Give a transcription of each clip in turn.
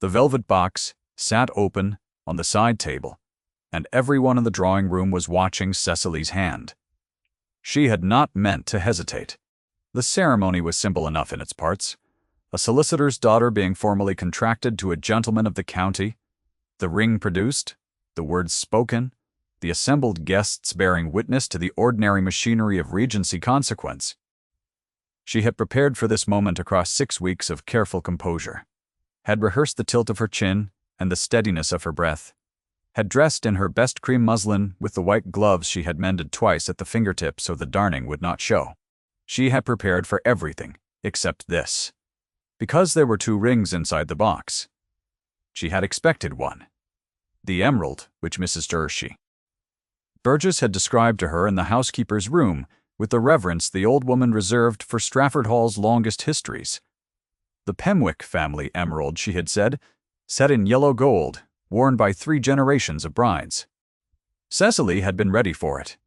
The velvet box sat open on the side table, and everyone in the drawing room was watching Cecily's hand. She had not meant to hesitate. The ceremony was simple enough in its parts. A solicitor's daughter being formally contracted to a gentleman of the county, the ring produced, the words spoken, the assembled guests bearing witness to the ordinary machinery of Regency consequence. She had prepared for this moment across 6 weeks of careful composure, had rehearsed the tilt of her chin and the steadiness of her breath, had dressed in her best cream muslin with the white gloves she had mended twice at the fingertips so the darning would not show. She had prepared for everything except this. Because there were 2 rings inside the box, she had expected one. The emerald which Mrs. Burgess had described to her in the housekeeper's room with the reverence the old woman reserved for Strafford Hall's longest histories. The Pemwick family emerald, she had said, set in yellow gold, worn by 3 generations of brides. Cecily had been ready for it.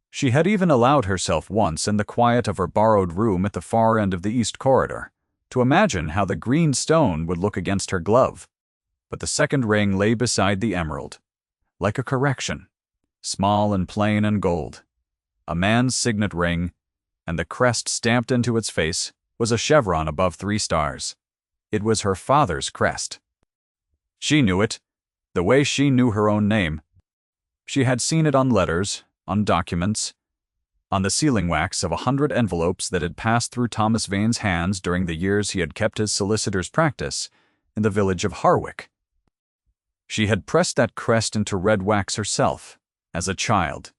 She had even allowed herself once, in the quiet of her borrowed room at the far end of the east corridor, to imagine how the green stone would look against her glove. But the second ring lay beside the emerald, like a correction, small and plain and gold. A man's signet ring, and the crest stamped into its face was a chevron above 3 stars. It was her father's crest. She knew it, the way she knew her own name. She had seen it on letters, on documents, on the sealing wax of 100 envelopes that had passed through Thomas Vane's hands during the years he had kept his solicitor's practice in the village of Harwick. She had pressed that crest into red wax herself, as a child,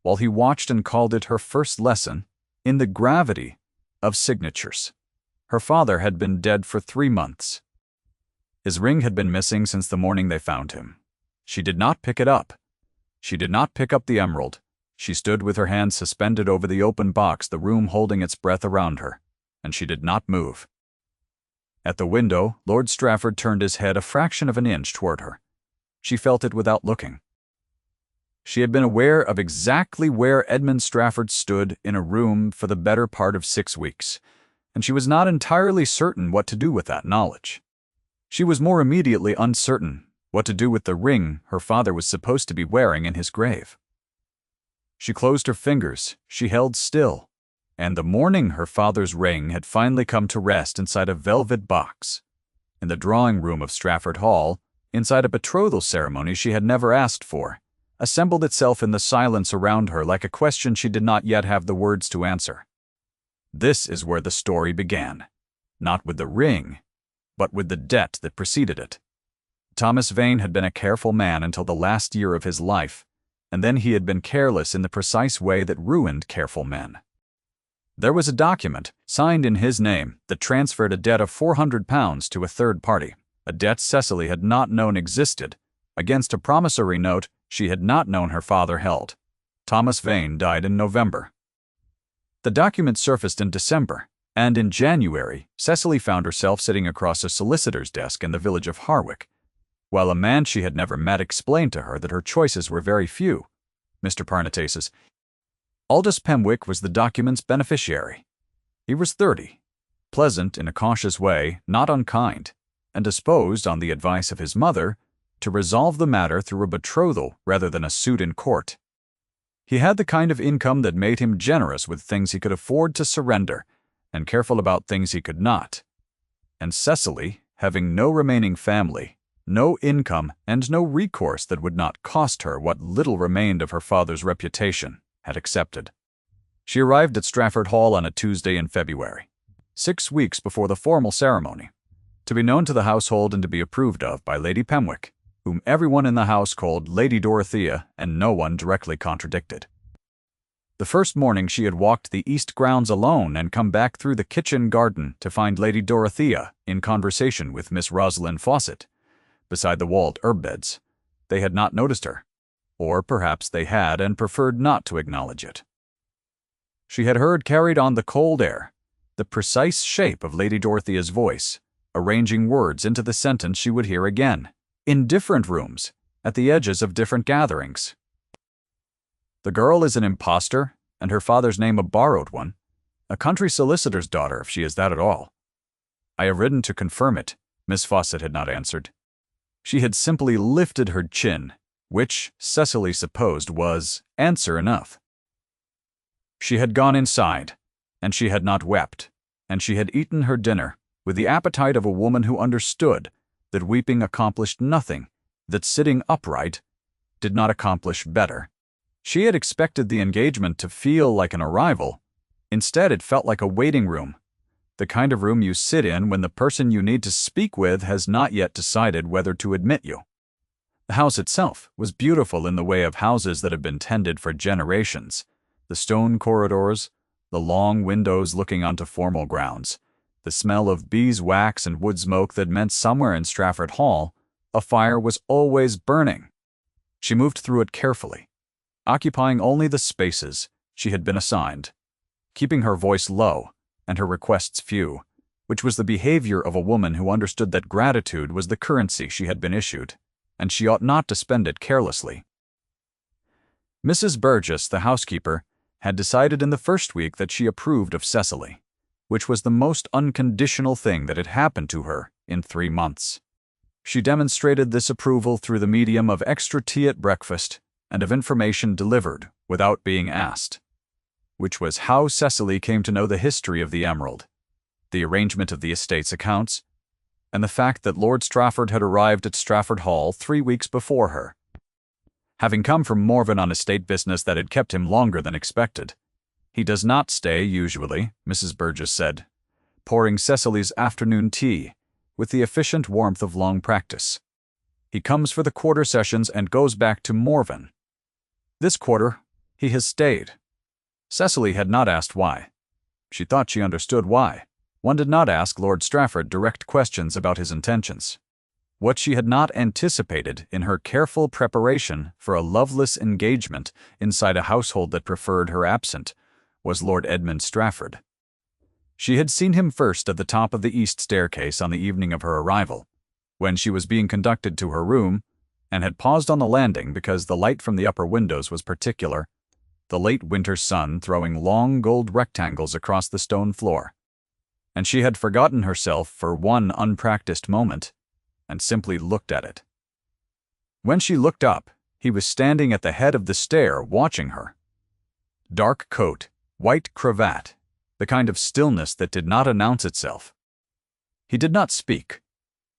while he watched and called it her first lesson in the gravity of signatures. Her father had been dead for 3 months. His ring had been missing since the morning they found him. She did not pick it up. She did not pick up the emerald. She stood with her hands suspended over the open box, the room holding its breath around her, and she did not move. At the window, Lord Strafford turned his head a fraction of an inch toward her. She felt it without looking. She had been aware of exactly where Edmund Strafford stood in a room for the better part of 6 weeks, and she was not entirely certain what to do with that knowledge. She was more immediately uncertain what to do with the ring her father was supposed to be wearing in his grave. She closed her fingers, she held still, and the morning her father's ring had finally come to rest inside a velvet box, in the drawing room of Strafford Hall, inside a betrothal ceremony she had never asked for, assembled itself in the silence around her like a question she did not yet have the words to answer. This is where the story began, not with the ring, but with the debt that preceded it. Thomas Vane had been a careful man until the last year of his life, and then he had been careless in the precise way that ruined careful men. There was a document, signed in his name, that transferred a debt of £400 to a third party, a debt Cecily had not known existed, against a promissory note she had not known her father held. Thomas Vane died in November. The document surfaced in December, and in January, Cecily found herself sitting across a solicitor's desk in the village of Harwick, while a man she had never met explained to her that her choices were very few. Mr. Parnatasis. Aldous Pemwick was the document's beneficiary. He was 30, pleasant in a cautious way, not unkind, and disposed, on the advice of his mother, to resolve the matter through a betrothal rather than a suit in court. He had the kind of income that made him generous with things he could afford to surrender, and careful about things he could not. And Cecily, having no remaining family, no income, and no recourse that would not cost her what little remained of her father's reputation, had accepted. She arrived at Strafford Hall on a Tuesday in February, 6 weeks before the formal ceremony, to be known to the household and to be approved of by Lady Pemwick, whom everyone in the house called Lady Dorothea, and no one directly contradicted. The first morning she had walked the east grounds alone and come back through the kitchen garden to find Lady Dorothea in conversation with Miss Rosalind Fawcett, beside the walled herb beds. They had not noticed her, or perhaps they had and preferred not to acknowledge it. She had heard, carried on the cold air, the precise shape of Lady Dorothea's voice, arranging words into the sentence she would hear again, in different rooms, at the edges of different gatherings. The girl is an impostor, and her father's name a borrowed one, a country solicitor's daughter if she is that at all. I have written to confirm it, Miss Fawcett had not answered. She had simply lifted her chin, which Cecily supposed was answer enough. She had gone inside, and she had not wept, and she had eaten her dinner with the appetite of a woman who understood that weeping accomplished nothing, that sitting upright did not accomplish better. She had expected the engagement to feel like an arrival. Instead, it felt like a waiting room, the kind of room you sit in when the person you need to speak with has not yet decided whether to admit you. The house itself was beautiful in the way of houses that have been tended for generations. The stone corridors, the long windows looking onto formal grounds, the smell of beeswax and wood smoke that meant somewhere in Strafford Hall a fire was always burning. She moved through it carefully, occupying only the spaces she had been assigned, keeping her voice low and her requests few, which was the behavior of a woman who understood that gratitude was the currency she had been issued, and she ought not to spend it carelessly. Mrs. Burgess, the housekeeper, had decided in the first week that she approved of Cecily, which was the most unconditional thing that had happened to her in 3 months. She demonstrated this approval through the medium of extra tea at breakfast and of information delivered without being asked, which was how Cecily came to know the history of the emerald, the arrangement of the estate's accounts, and the fact that Lord Strafford had arrived at Strafford Hall 3 weeks before her. Having come from Morven on estate business that had kept him longer than expected, he does not stay usually, Mrs. Burgess said, pouring Cecily's afternoon tea with the efficient warmth of long practice. He comes for the quarter sessions and goes back to Morven. This quarter, he has stayed. Cecily had not asked why. She thought she understood why. One did not ask Lord Strafford direct questions about his intentions. What she had not anticipated in her careful preparation for a loveless engagement inside a household that preferred her absent was Lord Edmund Strafford. She had seen him first at the top of the east staircase on the evening of her arrival, when she was being conducted to her room, and had paused on the landing because the light from the upper windows was particular, the late winter sun throwing long gold rectangles across the stone floor. And she had forgotten herself for one unpracticed moment, and simply looked at it. When she looked up, he was standing at the head of the stair watching her. Dark coat, white cravat, the kind of stillness that did not announce itself. He did not speak.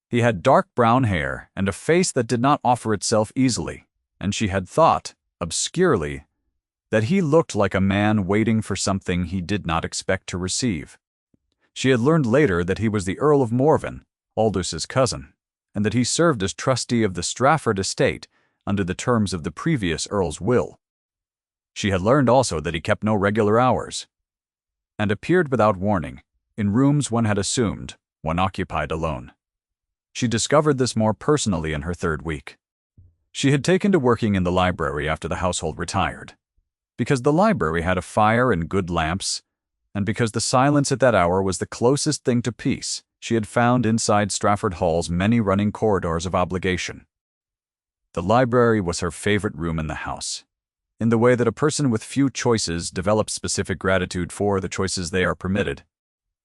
He had dark brown hair and a face that did not offer itself easily, and she had thought, obscurely, that he looked like a man waiting for something he did not expect to receive. She had learned later that he was the Earl of Morven, Aldous' cousin, and that he served as trustee of the Strafford estate under the terms of the previous Earl's will. She had learned also that he kept no regular hours, and appeared without warning, in rooms one had assumed one occupied alone. She discovered this more personally in her 3rd week. She had taken to working in the library after the household retired, because the library had a fire and good lamps, and because the silence at that hour was the closest thing to peace she had found inside Strafford Hall's many running corridors of obligation. The library was her favorite room in the house, in the way that a person with few choices develops specific gratitude for the choices they are permitted.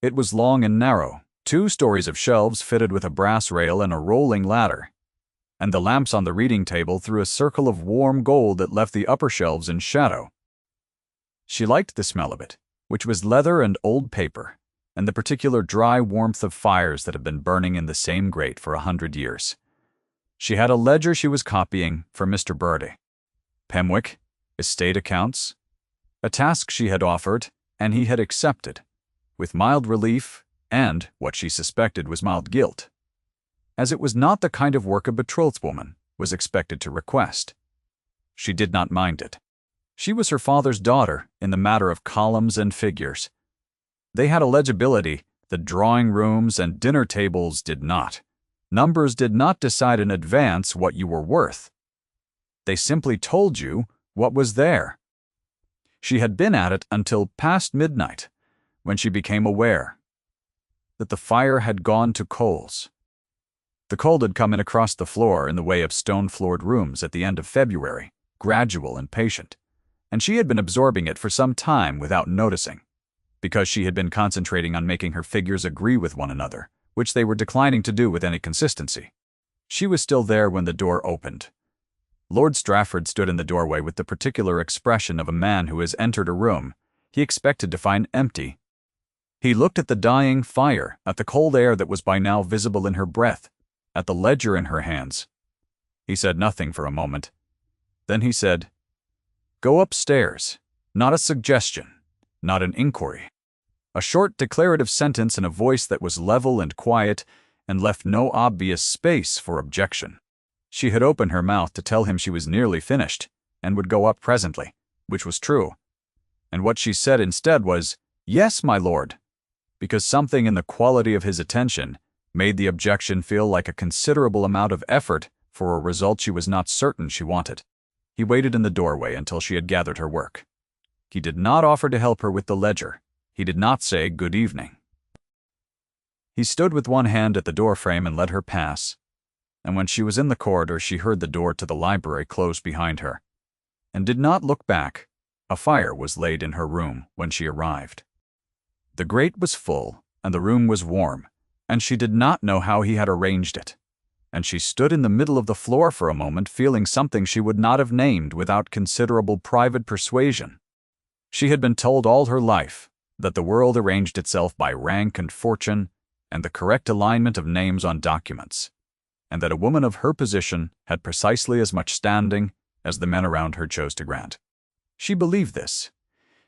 It was long and narrow, 2 stories of shelves fitted with a brass rail and a rolling ladder, and the lamps on the reading table threw a circle of warm gold that left the upper shelves in shadow. She liked the smell of it, which was leather and old paper, and the particular dry warmth of fires that had been burning in the same grate for 100 years. She had a ledger she was copying for Mr. Birdie. Pemwick, estate accounts, a task she had offered, and he had accepted, with mild relief and what she suspected was mild guilt, as it was not the kind of work a betrothed woman was expected to request. She did not mind it. She was her father's daughter in the matter of columns and figures. They had a legibility that drawing rooms and dinner tables did not. Numbers did not decide in advance what you were worth. They simply told you what was there. She had been at it until past midnight, when she became aware that the fire had gone to coals. The cold had come in across the floor in the way of stone-floored rooms at the end of February, gradual and patient, and she had been absorbing it for some time without noticing, because she had been concentrating on making her figures agree with one another, which they were declining to do with any consistency. She was still there when the door opened. Lord Strafford stood in the doorway with the particular expression of a man who has entered a room he expected to find empty. He looked at the dying fire, at the cold air that was by now visible in her breath, at the ledger in her hands. He said nothing for a moment. Then he said, "Go upstairs." Not a suggestion, not an inquiry. A short declarative sentence in a voice that was level and quiet and left no obvious space for objection. She had opened her mouth to tell him she was nearly finished and would go up presently, which was true. And what she said instead was, "Yes, my lord," because something in the quality of his attention made the objection feel like a considerable amount of effort for a result she was not certain she wanted. He waited in the doorway until she had gathered her work. He did not offer to help her with the ledger. He did not say good evening. He stood with one hand at the doorframe and let her pass, and when she was in the corridor she heard the door to the library close behind her, and did not look back. A fire was laid in her room when she arrived. The grate was full, and the room was warm, and she did not know how he had arranged it, and she stood in the middle of the floor for a moment feeling something she would not have named without considerable private persuasion. She had been told all her life that the world arranged itself by rank and fortune and the correct alignment of names on documents, and that a woman of her position had precisely as much standing as the men around her chose to grant. She believed this.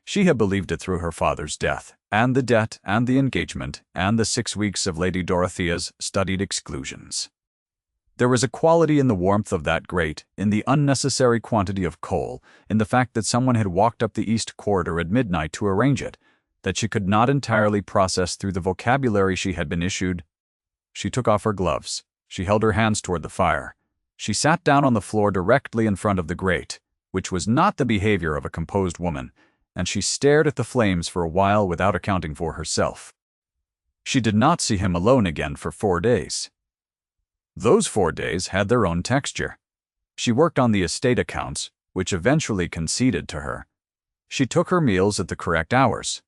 She had believed it through her father's death, and the debt, and the engagement, and the 6 weeks of Lady Dorothea's studied exclusions. There was a quality in the warmth of that grate, in the unnecessary quantity of coal, in the fact that someone had walked up the east corridor at midnight to arrange it, that she could not entirely process through the vocabulary she had been issued. She took off her gloves. She held her hands toward the fire. She sat down on the floor directly in front of the grate, which was not the behavior of a composed woman, and she stared at the flames for a while without accounting for herself. She did not see him alone again for 4 days. Those 4 days had their own texture. She worked on the estate accounts, which eventually conceded to her. She took her meals at the correct hours.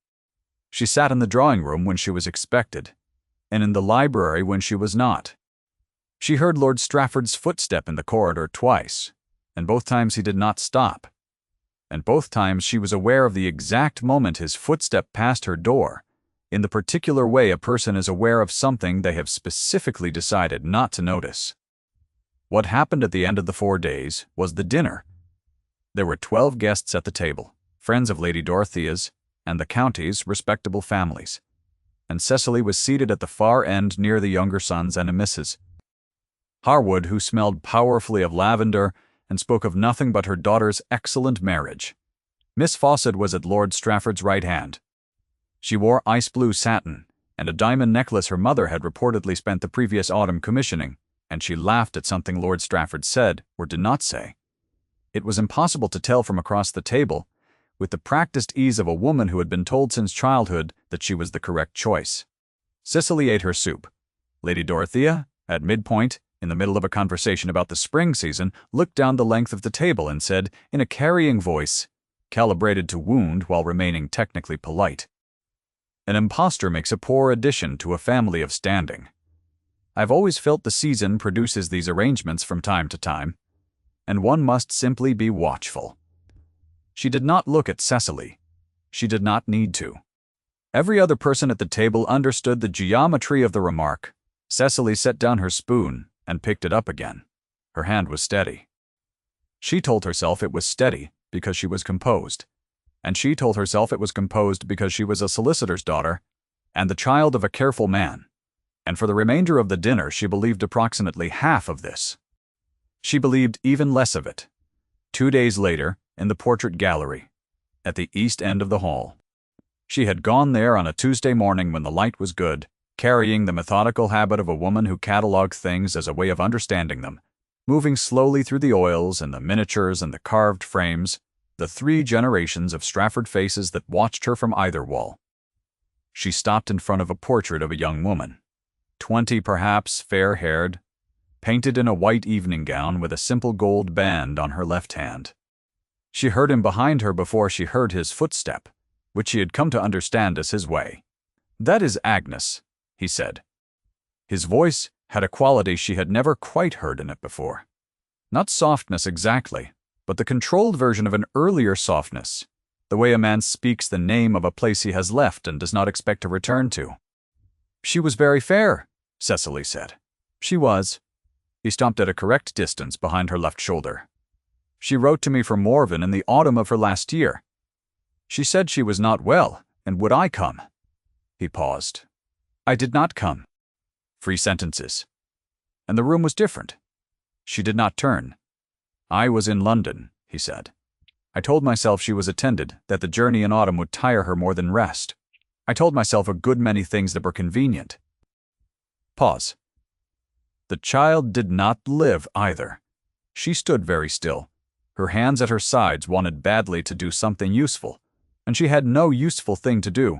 She sat in the drawing room when she was expected, and in the library when she was not. She heard Lord Strafford's footstep in the corridor twice, and both times he did not stop. And both times she was aware of the exact moment his footstep passed her door, in the particular way a person is aware of something they have specifically decided not to notice. What happened at the end of the 4 days was the dinner. There were 12 guests at the table, friends of Lady Dorothea's and the county's respectable families, and Cecily was seated at the far end near the younger sons and a Mrs. Harwood, who smelled powerfully of lavender and spoke of nothing but her daughter's excellent marriage. Miss Fawcett was at Lord Strafford's right hand. She wore ice-blue satin and a diamond necklace her mother had reportedly spent the previous autumn commissioning, and she laughed at something Lord Strafford said or did not say. It was impossible to tell from across the table, with the practiced ease of a woman who had been told since childhood that she was the correct choice. Cecily ate her soup. Lady Dorothea, at midpoint, in the middle of a conversation about the spring season, looked down the length of the table and said, in a carrying voice, calibrated to wound while remaining technically polite, "An impostor makes a poor addition to a family of standing. I've always felt the season produces these arrangements from time to time, and one must simply be watchful." She did not look at Cecily. She did not need to. Every other person at the table understood the geometry of the remark. Cecily set down her spoon and picked it up again. Her hand was steady. She told herself it was steady because she was composed, and she told herself it was composed because she was a solicitor's daughter and the child of a careful man, and for the remainder of the dinner she believed approximately half of this. She believed even less of it 2 days later in the portrait gallery at the east end of the hall. She had gone there on a Tuesday morning when the light was good, carrying the methodical habit of a woman who catalogued things as a way of understanding them, moving slowly through the oils and the miniatures and the carved frames, the 3 generations of Strafford faces that watched her from either wall. She stopped in front of a portrait of a young woman, 20 perhaps, fair-haired, painted in a white evening gown with a simple gold band on her left hand. She heard him behind her before she heard his footstep, which she had come to understand as his way. "That is Agnes," he said. His voice had a quality she had never quite heard in it before. Not softness exactly, but the controlled version of an earlier softness, the way a man speaks the name of a place he has left and does not expect to return to. "She was very fair," Cecily said. "She was." He stopped at a correct distance behind her left shoulder. "She wrote to me from Morven in the autumn of her last year. She said she was not well, and would I come?" He paused. "I did not come." 3 sentences. And the room was different. She did not turn. "I was in London," he said. "I told myself she was attended, that the journey in autumn would tire her more than rest. I told myself a good many things that were convenient." Pause. The child did not live either. She stood very still. Her hands at her sides wanted badly to do something useful, and she had no useful thing to do.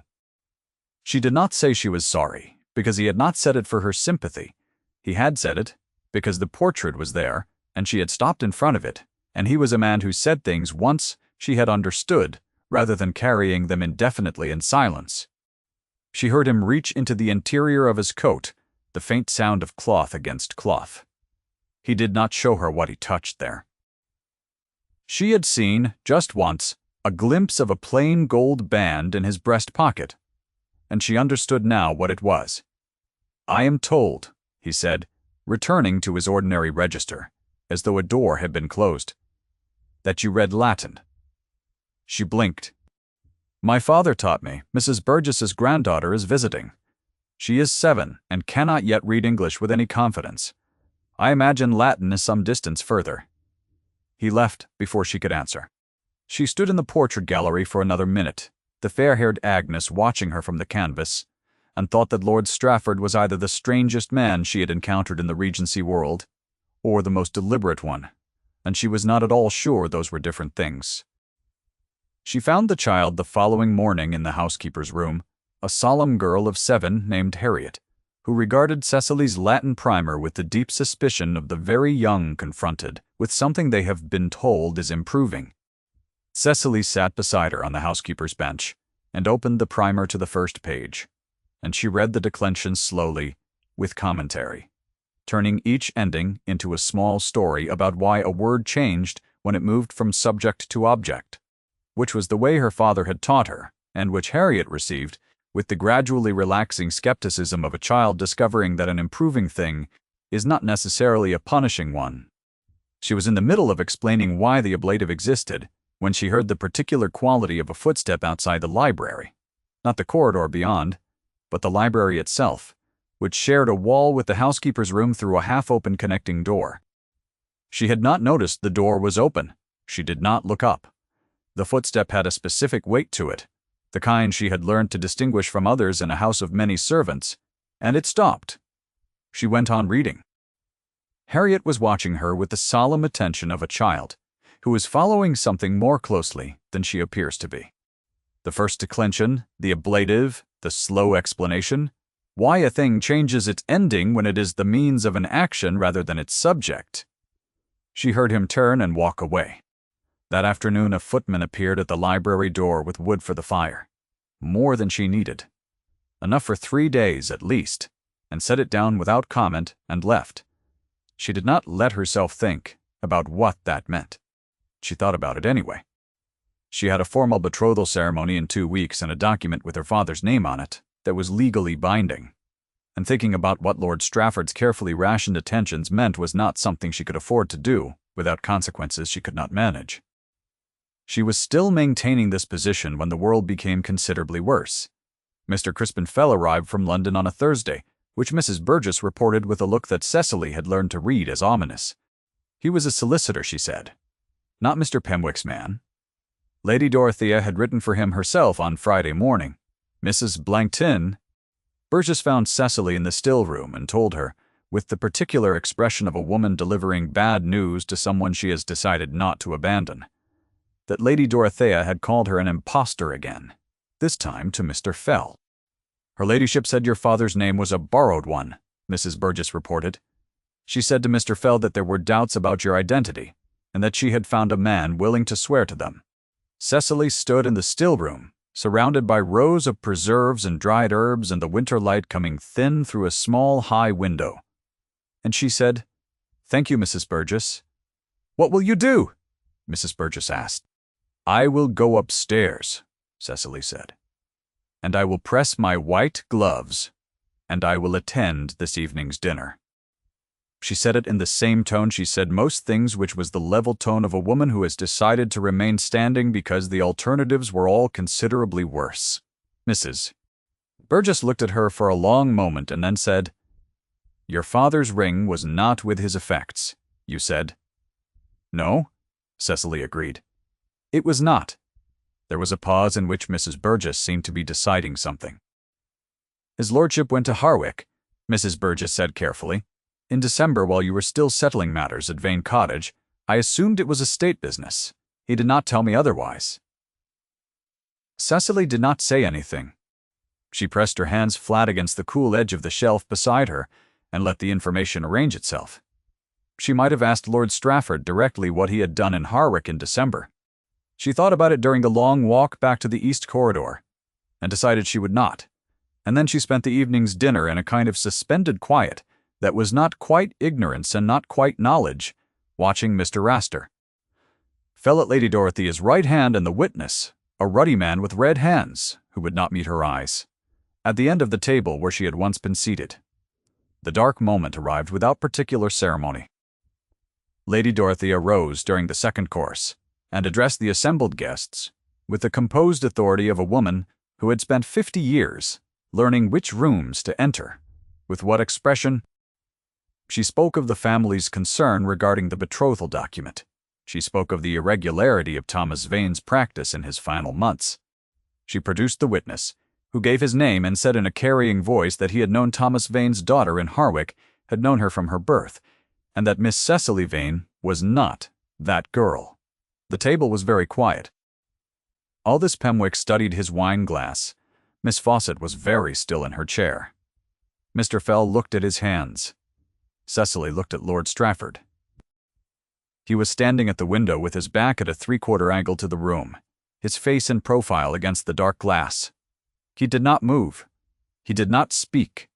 She did not say she was sorry, because he had not said it for her sympathy. He had said it because the portrait was there, and she had stopped in front of it, and he was a man who said things once she had understood, rather than carrying them indefinitely in silence. She heard him reach into the interior of his coat, the faint sound of cloth against cloth. He did not show her what he touched there. She had seen, just once, a glimpse of a plain gold band in his breast pocket, and she understood now what it was. "I am told," he said, returning to his ordinary register, as though a door had been closed, "that you read Latin." She blinked. "My father taught me. Mrs. Burgess's granddaughter is visiting. She is 7 and cannot yet read English with any confidence. I imagine Latin is some distance further." He left before she could answer. She stood in the portrait gallery for another minute, the fair-haired Agnes watching her from the canvas, and thought that Lord Strafford was either the strangest man she had encountered in the Regency world, or the most deliberate one, and she was not at all sure those were different things. She found the child the following morning in the housekeeper's room, a solemn girl of 7 named Harriet, who regarded Cecily's Latin primer with the deep suspicion of the very young confronted with something they have been told is improving. Cecily sat beside her on the housekeeper's bench and opened the primer to the first page, and she read the declension slowly, with commentary, turning each ending into a small story about why a word changed when it moved from subject to object, which was the way her father had taught her, and which Harriet received with the gradually relaxing skepticism of a child discovering that an improving thing is not necessarily a punishing one. She was in the middle of explaining why the ablative existed when she heard the particular quality of a footstep outside the library, not the corridor beyond, but the library itself, which shared a wall with the housekeeper's room through a half-open connecting door. She had not noticed the door was open. She did not look up. The footstep had a specific weight to it, the kind she had learned to distinguish from others in a house of many servants, and it stopped. She went on reading. Harriet was watching her with the solemn attention of a child who is following something more closely than she appears to be. The first declension, the ablative, the slow explanation, why a thing changes its ending when it is the means of an action rather than its subject. She heard him turn and walk away. That afternoon a footman appeared at the library door with wood for the fire. More than she needed. Enough for 3 days at least, and set it down without comment and left. She did not let herself think about what that meant. She thought about it anyway. She had a formal betrothal ceremony in 2 weeks and a document with her father's name on it that was legally binding. And thinking about what Lord Strafford's carefully rationed attentions meant was not something she could afford to do without consequences she could not manage. She was still maintaining this position when the world became considerably worse. Mr. Crispin Fell arrived from London on a Thursday, which Mrs. Burgess reported with a look that Cecily had learned to read as ominous. He was a solicitor, she said. Not Mr. Pemwick's man. Lady Dorothea had written for him herself on Friday morning. Mrs. Blankton. Burgess found Cecily in the still room and told her, with the particular expression of a woman delivering bad news to someone she has decided not to abandon, that Lady Dorothea had called her an impostor again, this time to Mr. Fell. Her ladyship said your father's name was a borrowed one, Mrs. Burgess reported. She said to Mr. Fell that there were doubts about your identity, and that she had found a man willing to swear to them. Cecily stood in the still room, surrounded by rows of preserves and dried herbs and the winter light coming thin through a small, high window. And she said, "Thank you, Mrs. Burgess." "What will you do?" Mrs. Burgess asked. "I will go upstairs," Cecily said, "and I will press my white gloves, and I will attend this evening's dinner." She said it in the same tone she said most things, which was the level tone of a woman who has decided to remain standing because the alternatives were all considerably worse. Mrs. Burgess looked at her for a long moment and then said, "Your father's ring was not with his effects, you said." "No," Cecily agreed. "It was not." There was a pause in which Mrs. Burgess seemed to be deciding something. "His lordship went to Harwick," Mrs. Burgess said carefully. "In December, while you were still settling matters at Vane Cottage. I assumed it was estate business. He did not tell me otherwise." Cecily did not say anything. She pressed her hands flat against the cool edge of the shelf beside her and let the information arrange itself. She might have asked Lord Strafford directly what he had done in Harwick in December. She thought about it during the long walk back to the East Corridor, and decided she would not. And then she spent the evening's dinner in a kind of suspended quiet that was not quite ignorance and not quite knowledge, watching Mr. Raster. Fell at Lady Dorothea's right hand and the witness, a ruddy man with red hands, who would not meet her eyes, at the end of the table where she had once been seated. The dark moment arrived without particular ceremony. Lady Dorothea rose during the second course and addressed the assembled guests with the composed authority of a woman who had spent 50 years learning which rooms to enter, with what expression. She spoke of the family's concern regarding the betrothal document. She spoke of the irregularity of Thomas Vane's practice in his final months. She produced the witness, who gave his name and said in a carrying voice that he had known Thomas Vane's daughter in Harwick, had known her from her birth, and that Miss Cecily Vane was not that girl. The table was very quiet. Aldous Pemwick studied his wine-glass. Miss Fawcett was very still in her chair. Mr. Fell looked at his hands. Cecily looked at Lord Strafford. He was standing at the window with his back at a three-quarter angle to the room, his face in profile against the dark glass. He did not move. He did not speak.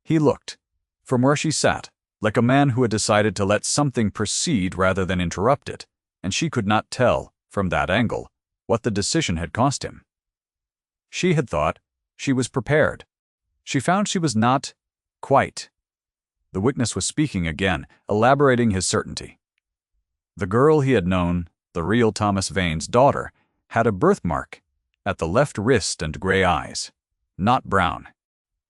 He looked, from where she sat, like a man who had decided to let something proceed rather than interrupt it, and she could not tell, from that angle, what the decision had cost him. She had thought she was prepared. She found she was not quite. The witness was speaking again, elaborating his certainty. The girl he had known, the real Thomas Vane's daughter, had a birthmark at the left wrist and gray eyes, not brown.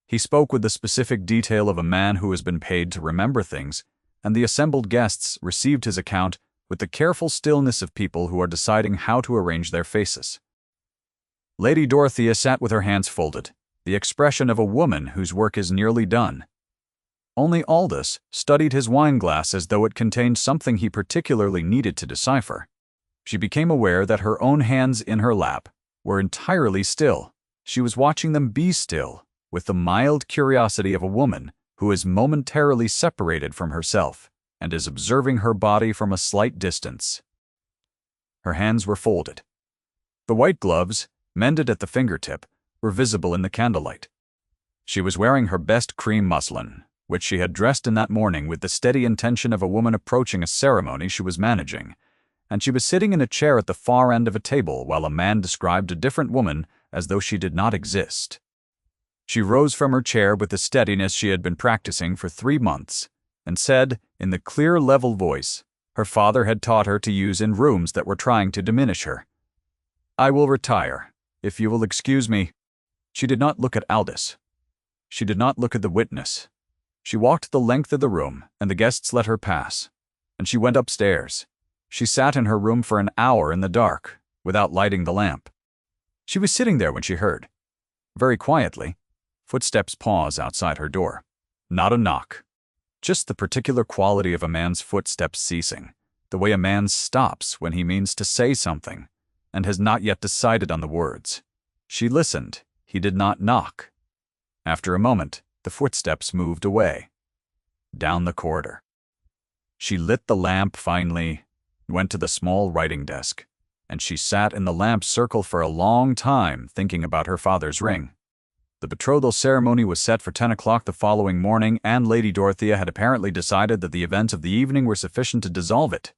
He spoke with the specific detail of a man who has been paid to remember things, and the assembled guests received his account with the careful stillness of people who are deciding how to arrange their faces. Lady Dorothea sat with her hands folded, the expression of a woman whose work is nearly done. Only Aldous studied his wine-glass as though it contained something he particularly needed to decipher. She became aware that her own hands in her lap were entirely still. She was watching them be still, with the mild curiosity of a woman who is momentarily separated from herself and is observing her body from a slight distance. Her hands were folded. The white gloves, mended at the fingertip, were visible in the candlelight. She was wearing her best cream muslin, which she had dressed in that morning with the steady intention of a woman approaching a ceremony she was managing, and she was sitting in a chair at the far end of a table while a man described a different woman as though she did not exist. She rose from her chair with the steadiness she had been practicing for 3 months, and said, in the clear, level voice her father had taught her to use in rooms that were trying to diminish her, "I will retire, if you will excuse me." She did not look at Aldous. She did not look at the witness. She walked the length of the room, and the guests let her pass. And she went upstairs. She sat in her room for an hour in the dark, without lighting the lamp. She was sitting there when she heard, very quietly, footsteps pause outside her door. Not a knock. Just the particular quality of a man's footsteps ceasing, the way a man stops when he means to say something, and has not yet decided on the words. She listened. He did not knock. After a moment, the footsteps moved away, down the corridor. She lit the lamp finally, went to the small writing desk, and she sat in the lamp's circle for a long time thinking about her father's ring. The betrothal ceremony was set for 10 o'clock the following morning, and Lady Dorothea had apparently decided that the events of the evening were sufficient to dissolve it.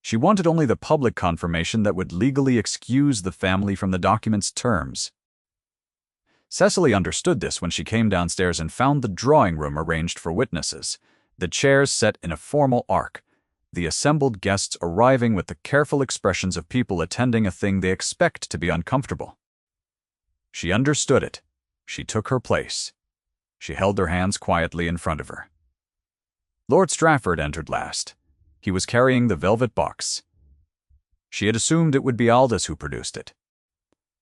She wanted only the public confirmation that would legally excuse the family from the document's terms. Cecily understood this when she came downstairs and found the drawing room arranged for witnesses, the chairs set in a formal arc, the assembled guests arriving with the careful expressions of people attending a thing they expect to be uncomfortable. She understood it. She took her place. She held her hands quietly in front of her. Lord Strafford entered last. He was carrying the velvet box. She had assumed it would be Aldous who produced it.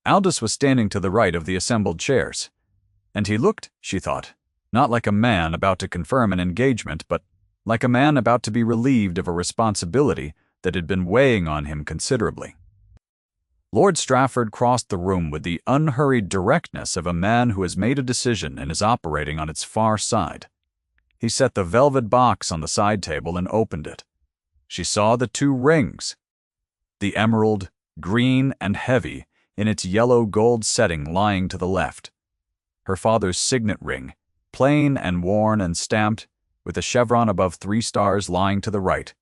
Aldous was standing to the right of the assembled chairs, and he looked, she thought, not like a man about to confirm an engagement, but like a man about to be relieved of a responsibility that had been weighing on him considerably. Lord Strafford crossed the room with the unhurried directness of a man who has made a decision and is operating on its far side. He set the velvet box on the side table and opened it. She saw the two rings, the emerald, green and heavy, in its yellow-gold setting lying to the left. Her father's signet ring, plain and worn and stamped, with a chevron above 3 stars lying to the right.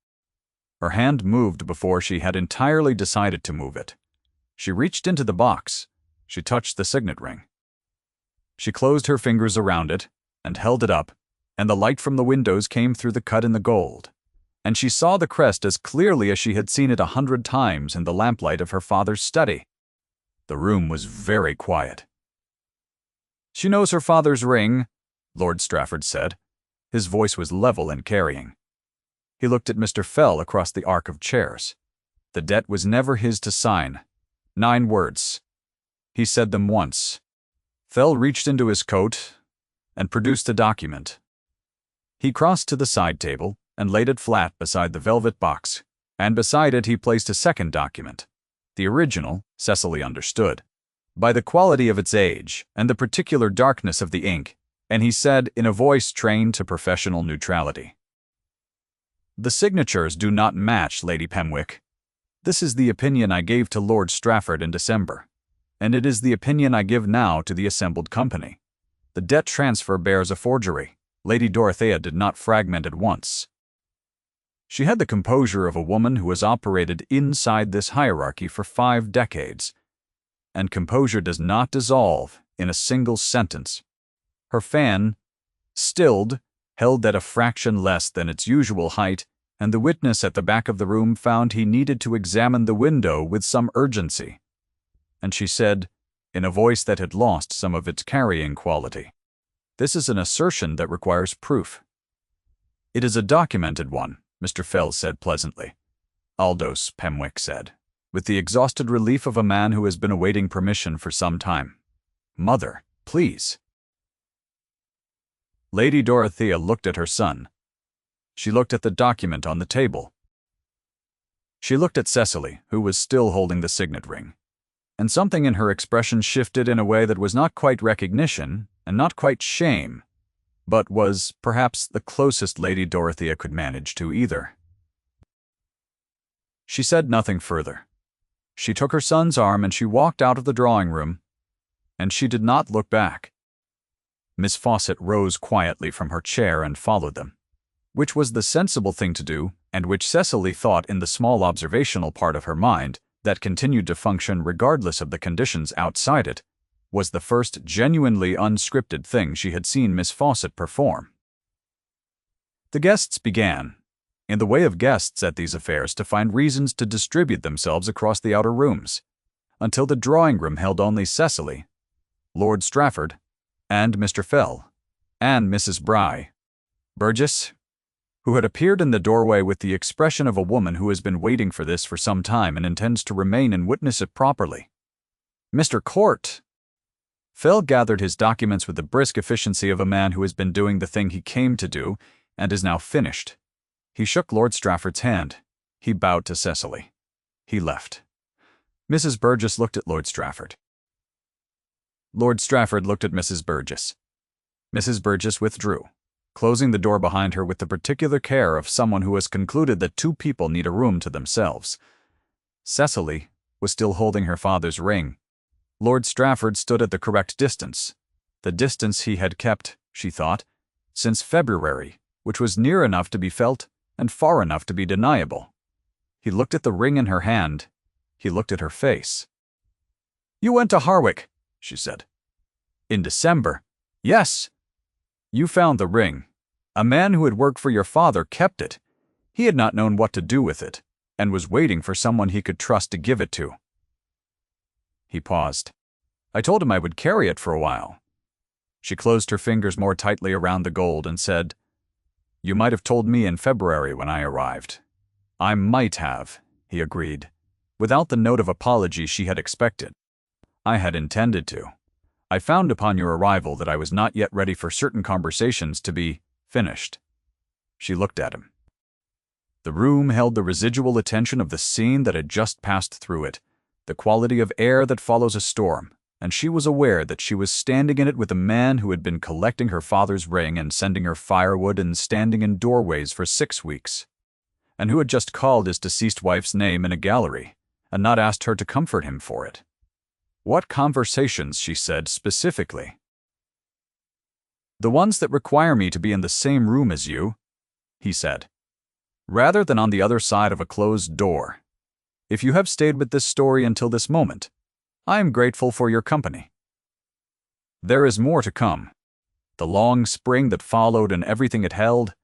Her hand moved before she had entirely decided to move it. She reached into the box. She touched the signet ring. She closed her fingers around it and held it up, and the light from the windows came through the cut in the gold, and she saw the crest as clearly as she had seen it 100 times in the lamplight of her father's study. The room was very quiet. "She knows her father's ring," Lord Strafford said. His voice was level and carrying. He looked at Mr. Fell across the arc of chairs. The debt was never his to sign. 9 words. He said them once. Fell reached into his coat and produced a document. He crossed to the side table and laid it flat beside the velvet box, and beside it he placed a second document. The original, Cecily understood, by the quality of its age and the particular darkness of the ink, and he said in a voice trained to professional neutrality, "The signatures do not match, Lady Pemwick. This is the opinion I gave to Lord Strafford in December, and it is the opinion I give now to the assembled company. The debt transfer bears a forgery. Lady Dorothea did not fragment it once." She had the composure of a woman who has operated inside this hierarchy for 5 decades, and composure does not dissolve in a single sentence. Her fan, stilled, held at a fraction less than its usual height, and the witness at the back of the room found he needed to examine the window with some urgency. And she said, in a voice that had lost some of its carrying quality, "This is an assertion that requires proof." "It is a documented one," Mr. Fell said pleasantly. Aldous, Pemwick said, with the exhausted relief of a man who has been awaiting permission for some time. "Mother, please." Lady Dorothea looked at her son. She looked at the document on the table. She looked at Cecily, who was still holding the signet ring, and something in her expression shifted in a way that was not quite recognition and not quite shame, but was, perhaps, the closest Lady Dorothea could manage to either. She said nothing further. She took her son's arm and she walked out of the drawing room, and she did not look back. Miss Fawcett rose quietly from her chair and followed them, which was the sensible thing to do, and which Cecily thought in the small observational part of her mind that continued to function regardless of the conditions outside it, was the first genuinely unscripted thing she had seen Miss Fawcett perform. The guests began, in the way of guests at these affairs, to find reasons to distribute themselves across the outer rooms, until the drawing-room held only Cecily, Lord Strafford, and Mr. Fell, and Mrs. Burgess, who had appeared in the doorway with the expression of a woman who has been waiting for this for some time and intends to remain and witness it properly. "Mr. Court." Fell gathered his documents with the brisk efficiency of a man who has been doing the thing he came to do and is now finished. He shook Lord Strafford's hand. He bowed to Cecily. He left. Mrs. Burgess looked at Lord Strafford. Lord Strafford looked at Mrs. Burgess. Mrs. Burgess withdrew, closing the door behind her with the particular care of someone who has concluded that 2 people need a room to themselves. Cecily, was still holding her father's ring. Lord Strafford stood at the correct distance. The distance he had kept, she thought, since February, which was near enough to be felt and far enough to be deniable. He looked at the ring in her hand. He looked at her face. "You went to Harwick," she said. "In December." "Yes." "You found the ring. A man who had worked for your father kept it. He had not known what to do with it, and was waiting for someone he could trust to give it to." He paused. "I told him I would carry it for a while." She closed her fingers more tightly around the gold and said, "You might have told me in February when I arrived." "I might have," he agreed, without the note of apology she had expected. "I had intended to. I found upon your arrival that I was not yet ready for certain conversations to be finished." She looked at him. The room held the residual attention of the scene that had just passed through it, the quality of air that follows a storm, and she was aware that she was standing in it with a man who had been collecting her father's ring and sending her firewood and standing in doorways for 6 weeks, and who had just called his deceased wife's name in a gallery, and not asked her to comfort him for it. "What conversations?" she said specifically. "The ones that require me to be in the same room as you," he said, "rather than on the other side of a closed door. If you have stayed with this story until this moment, I am grateful for your company. There is more to come, the long spring that followed and everything it held,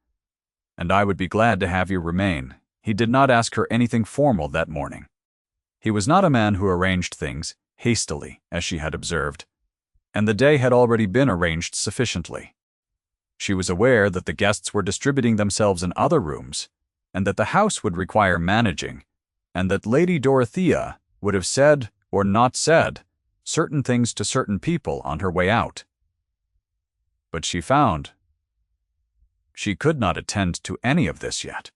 and I would be glad to have you remain." He did not ask her anything formal that morning. He was not a man who arranged things hastily, as she had observed, and the day had already been arranged sufficiently. She was aware that the guests were distributing themselves in other rooms, and that the house would require managing, and that Lady Dorothea would have said or not said certain things to certain people on her way out. But she found she could not attend to any of this yet.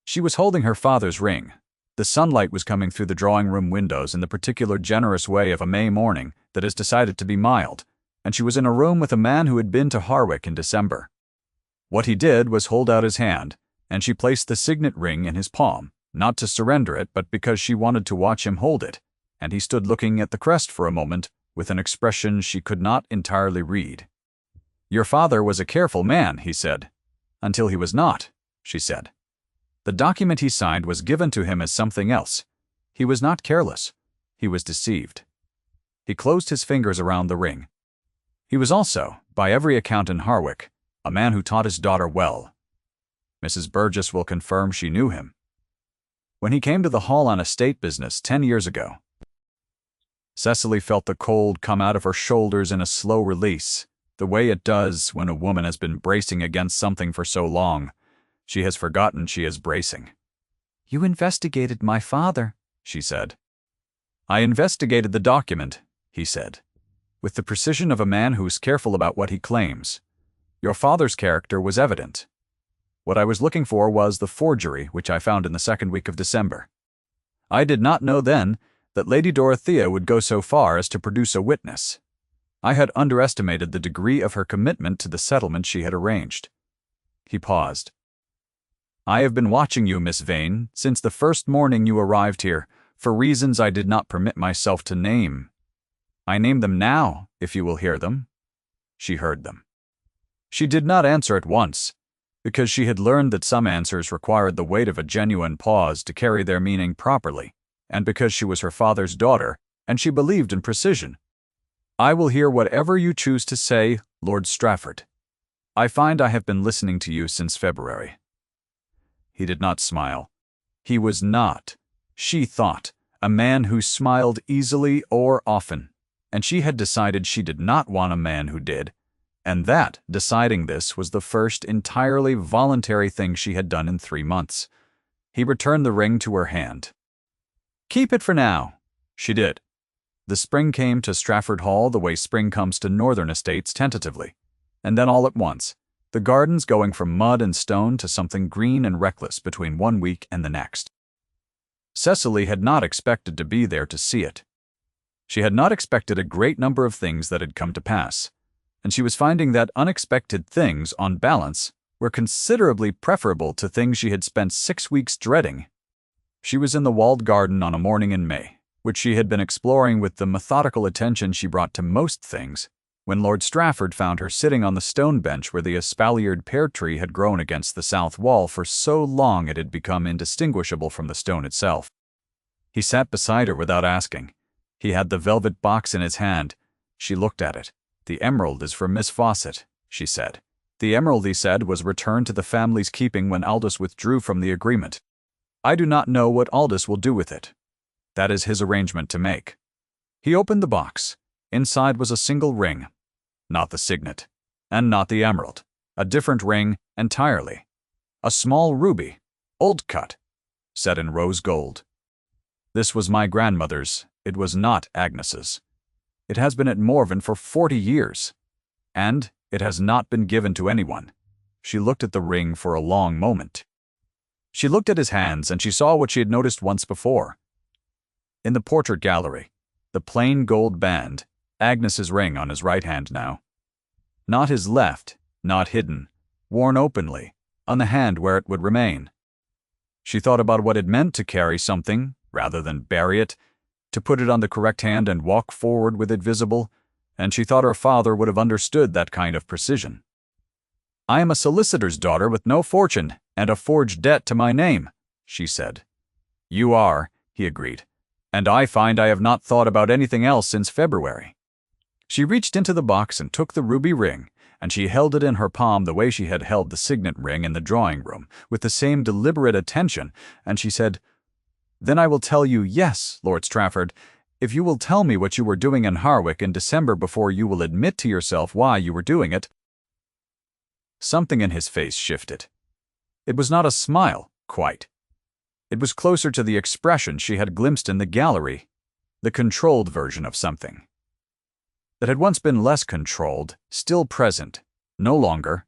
She was holding her father's ring. The sunlight was coming through the drawing-room windows in the particular generous way of a May morning that has decided to be mild, and she was in a room with a man who had been to Harwick in December. What he did was hold out his hand, and she placed the signet ring in his palm, not to surrender it, but because she wanted to watch him hold it, and he stood looking at the crest for a moment with an expression she could not entirely read. "Your father was a careful man," he said. "Until he was not," she said. "The document he signed was given to him as something else. He was not careless. He was deceived." He closed his fingers around the ring. He was also, by every account in Harwick, a man who taught his daughter well. Mrs. Burgess will confirm she knew him. When he came to the Hall on estate business 10 years ago, Cecily felt the cold come out of her shoulders in a slow release, the way it does when a woman has been bracing against something for so long, she has forgotten she is bracing. "You investigated my father," she said. "I investigated the document," he said, with the precision of a man who is careful about what he claims. "Your father's character was evident. What I was looking for was the forgery which I found in the second week of December. I did not know then that Lady Dorothea would go so far as to produce a witness. I had underestimated the degree of her commitment to the settlement she had arranged." He paused. "I have been watching you, Miss Vane, since the first morning you arrived here, for reasons I did not permit myself to name. I name them now, if you will hear them." She heard them. She did not answer at once, because she had learned that some answers required the weight of a genuine pause to carry their meaning properly, and because she was her father's daughter, and she believed in precision. "I will hear whatever you choose to say, Lord Strafford. I find I have been listening to you since February." He did not smile. He was not, she thought, a man who smiled easily or often, and she had decided she did not want a man who did, and that, deciding this, was the first entirely voluntary thing she had done in 3 months. He returned the ring to her hand. "Keep it for now." She did. The spring came to Strafford Hall the way spring comes to northern estates tentatively, and then all at once, the gardens going from mud and stone to something green and reckless between 1 week and the next. Cecily had not expected to be there to see it. She had not expected a great number of things that had come to pass, and she was finding that unexpected things, on balance, were considerably preferable to things she had spent 6 weeks dreading. She was in the walled garden on a morning in May, which she had been exploring with the methodical attention she brought to most things, when Lord Strafford found her sitting on the stone bench where the espaliered pear tree had grown against the south wall for so long it had become indistinguishable from the stone itself. He sat beside her without asking. He had the velvet box in his hand. She looked at it. "The emerald is from Miss Fawcett," she said. "The emerald," he said, "was returned to the family's keeping when Aldous withdrew from the agreement. I do not know what Aldous will do with it. That is his arrangement to make." He opened the box. Inside was a single ring. Not the signet, and not the emerald. A different ring entirely. A small ruby, old cut, set in rose gold. "This was my grandmother's. It was not Agnes's. It has been at Morven for 40 years. And it has not been given to anyone." She looked at the ring for a long moment. She looked at his hands, and she saw what she had noticed once before. In the portrait gallery, the plain gold band, Agnes's ring on his right hand now. Not his left, not hidden, worn openly, on the hand where it would remain. She thought about what it meant to carry something, rather than bury it, to put it on the correct hand and walk forward with it visible, and she thought her father would have understood that kind of precision. "I am a solicitor's daughter with no fortune and a forged debt to my name," she said. "You are," he agreed, "and I find I have not thought about anything else since February." She reached into the box and took the ruby ring, and she held it in her palm the way she had held the signet ring in the drawing-room, with the same deliberate attention, and she said, "Then I will tell you, yes, Lord Strafford, if you will tell me what you were doing in Harwick in December before you will admit to yourself why you were doing it." Something in his face shifted. It was not a smile, quite. It was closer to the expression she had glimpsed in the gallery, the controlled version of something that had once been less controlled, still present, no longer,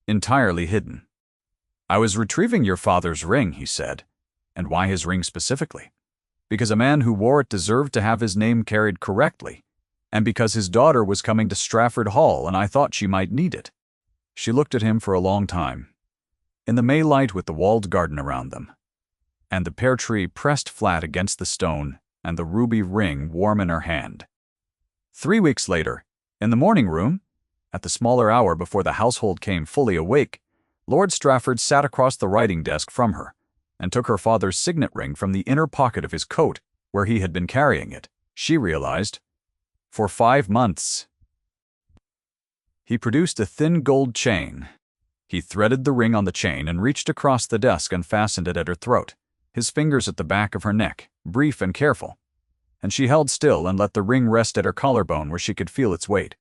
entirely hidden. "I was retrieving your father's ring," he said. "And why his ring specifically? Because a man who wore it deserved to have his name carried correctly, and because his daughter was coming to Strafford Hall and I thought she might need it." She looked at him for a long time, in the May light with the walled garden around them, and the pear tree pressed flat against the stone and the ruby ring warm in her hand. 3 weeks later, in the morning room, at the smaller hour before the household came fully awake, Lord Strafford sat across the writing desk from her, and took her father's signet ring from the inner pocket of his coat, where he had been carrying it, she realized, for 5 months. He produced a thin gold chain. He threaded the ring on the chain and reached across the desk and fastened it at her throat, his fingers at the back of her neck, brief and careful. And she held still and let the ring rest at her collarbone where she could feel its weight.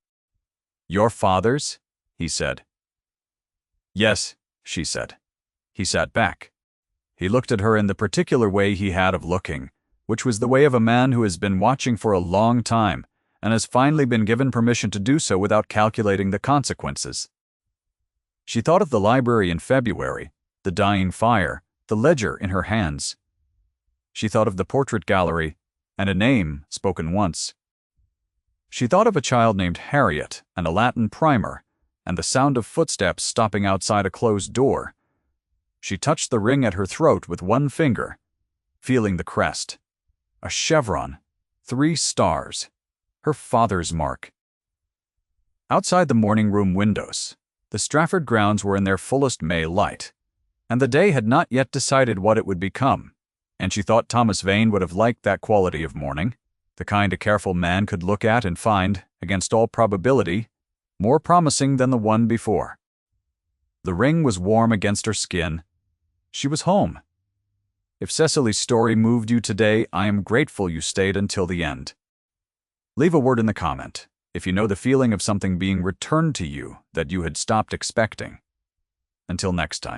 "Your father's?" he said. "Yes," she said. He sat back. He looked at her in the particular way he had of looking, which was the way of a man who has been watching for a long time and has finally been given permission to do so without calculating the consequences. She thought of the library in February, the dying fire, the ledger in her hands. She thought of the portrait gallery, and a name spoken once. She thought of a child named Harriet and a Latin primer, and the sound of footsteps stopping outside a closed door. She touched the ring at her throat with one finger, feeling the crest. A chevron, 3 stars, her father's mark. Outside the morning room windows, the Strafford grounds were in their fullest May light, and the day had not yet decided what it would become, and she thought Thomas Vane would have liked that quality of morning, the kind a careful man could look at and find, against all probability, more promising than the one before. The ring was warm against her skin. She was home. If Cecily's story moved you today, I am grateful you stayed until the end. Leave a word in the comment if you know the feeling of something being returned to you that you had stopped expecting. Until next time.